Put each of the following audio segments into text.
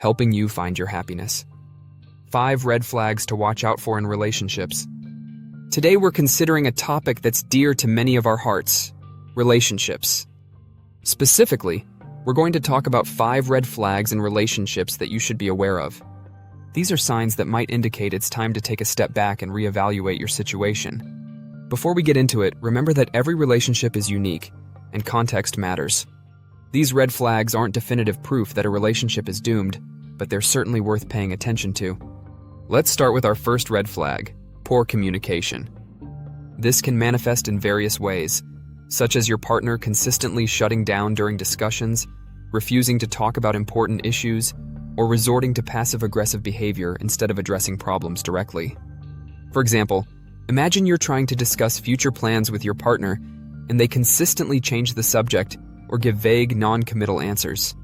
helping you find your happiness. 5 red flags to watch out for in relationships. Today we're considering a topic that's dear to many of our hearts: relationships. Specifically, we're going to talk about 5 red flags in relationships that you should be aware of. These are signs that might indicate it's time to take a step back and reevaluate your situation. Before we get into it, remember that every relationship is unique, and context matters. These red flags aren't definitive proof that a relationship is doomed, but they're certainly worth paying attention to. Let's start with our first red flag: poor communication. This can manifest in various ways, such as your partner consistently shutting down during discussions, refusing to talk about important issues, or resorting to passive-aggressive behavior instead of addressing problems directly. For example, imagine you're trying to discuss future plans with your partner, and they consistently change the subject or give vague, non-committal answers.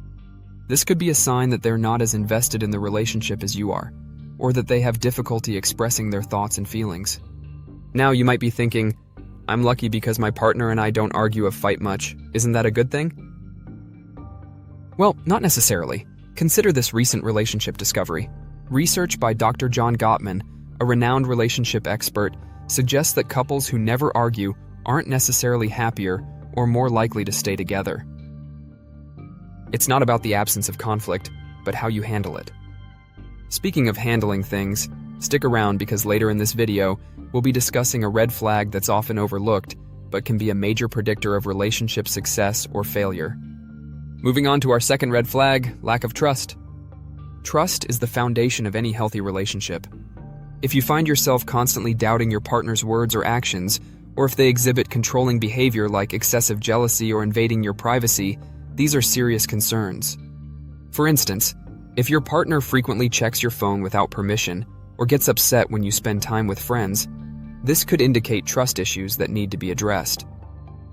This could be a sign that they're not as invested in the relationship as you are, or that they have difficulty expressing their thoughts and feelings. Now you might be thinking, I'm lucky because my partner and I don't argue or fight much. Isn't that a good thing? Well, not necessarily. Consider this recent relationship discovery. Research by Dr. John Gottman, a renowned relationship expert, suggests that couples who never argue aren't necessarily happier or more likely to stay together. It's not about the absence of conflict, but how you handle it. Speaking of handling things, stick around because later in this video, we'll be discussing a red flag that's often overlooked, but can be a major predictor of relationship success or failure. Moving on to our second red flag: lack of trust. Trust is the foundation of any healthy relationship. If you find yourself constantly doubting your partner's words or actions, or if they exhibit controlling behavior like excessive jealousy or invading your privacy, these are serious concerns. For instance, if your partner frequently checks your phone without permission or gets upset when you spend time with friends, this could indicate trust issues that need to be addressed.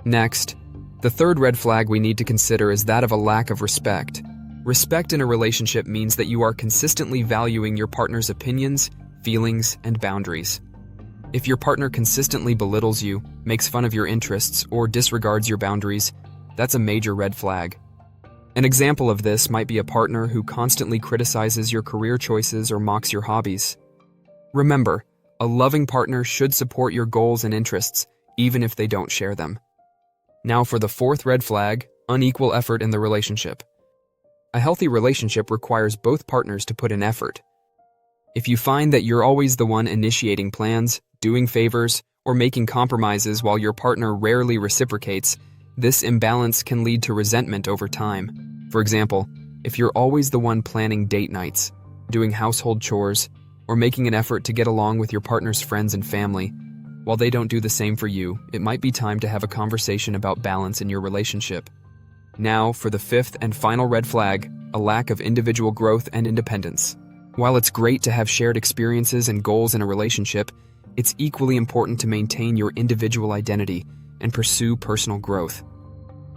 Next, the third red flag we need to consider is that of a lack of respect. Respect in a relationship means that you are consistently valuing your partner's opinions, feelings, and boundaries. If your partner consistently belittles you, makes fun of your interests, or disregards your boundaries, that's a major red flag. An example of this might be a partner who constantly criticizes your career choices or mocks your hobbies. Remember, a loving partner should support your goals and interests, even if they don't share them. Now for the fourth red flag: unequal effort in the relationship. A healthy relationship requires both partners to put in effort. If you find that you're always the one initiating plans, doing favors, or making compromises while your partner rarely reciprocates, this imbalance can lead to resentment over time. For example, if you're always the one planning date nights, doing household chores, or making an effort to get along with your partner's friends and family, while they don't do the same for you, it might be time to have a conversation about balance in your relationship. Now, for the fifth and final red flag: a lack of individual growth and independence. While it's great to have shared experiences and goals in a relationship, it's equally important to maintain your individual identity and pursue personal growth.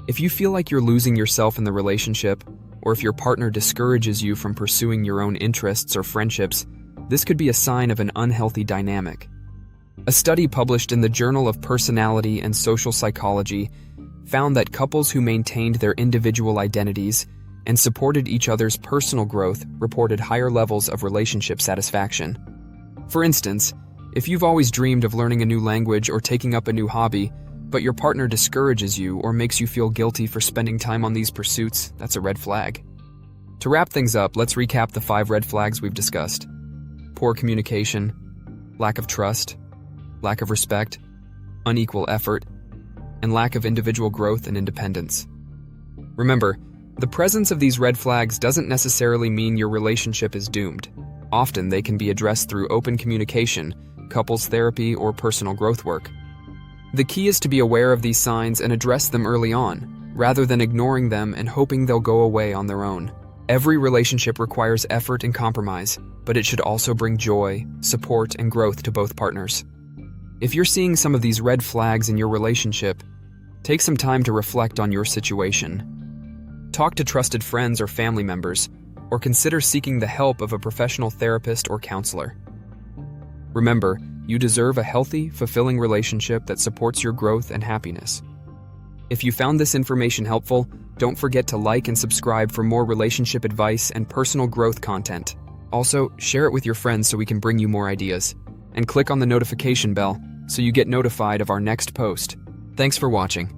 If you feel like you're losing yourself in the relationship, or if your partner discourages you from pursuing your own interests or friendships, this could be a sign of an unhealthy dynamic. A study published in the Journal of Personality and Social Psychology found that couples who maintained their individual identities and supported each other's personal growth reported higher levels of relationship satisfaction. For instance, if you've always dreamed of learning a new language or taking up a new hobby, but your partner discourages you or makes you feel guilty for spending time on these pursuits, that's a red flag. To wrap things up, let's recap the 5 red flags we've discussed: poor communication, lack of trust, lack of respect, unequal effort, and lack of individual growth and independence. Remember, the presence of these red flags doesn't necessarily mean your relationship is doomed. Often they can be addressed through open communication, couples therapy, or personal growth work. The key is to be aware of these signs and address them early on, rather than ignoring them and hoping they'll go away on their own. Every relationship requires effort and compromise, but it should also bring joy, support, and growth to both partners. If you're seeing some of these red flags in your relationship, take some time to reflect on your situation. Talk to trusted friends or family members, or consider seeking the help of a professional therapist or counselor. Remember, you deserve a healthy, fulfilling relationship that supports your growth and happiness. If you found this information helpful, Don't forget to like and subscribe for more relationship advice and personal growth content. Also, share it with your friends so we can bring you more ideas. And click on the notification bell so you get notified of our next post. Thanks for watching.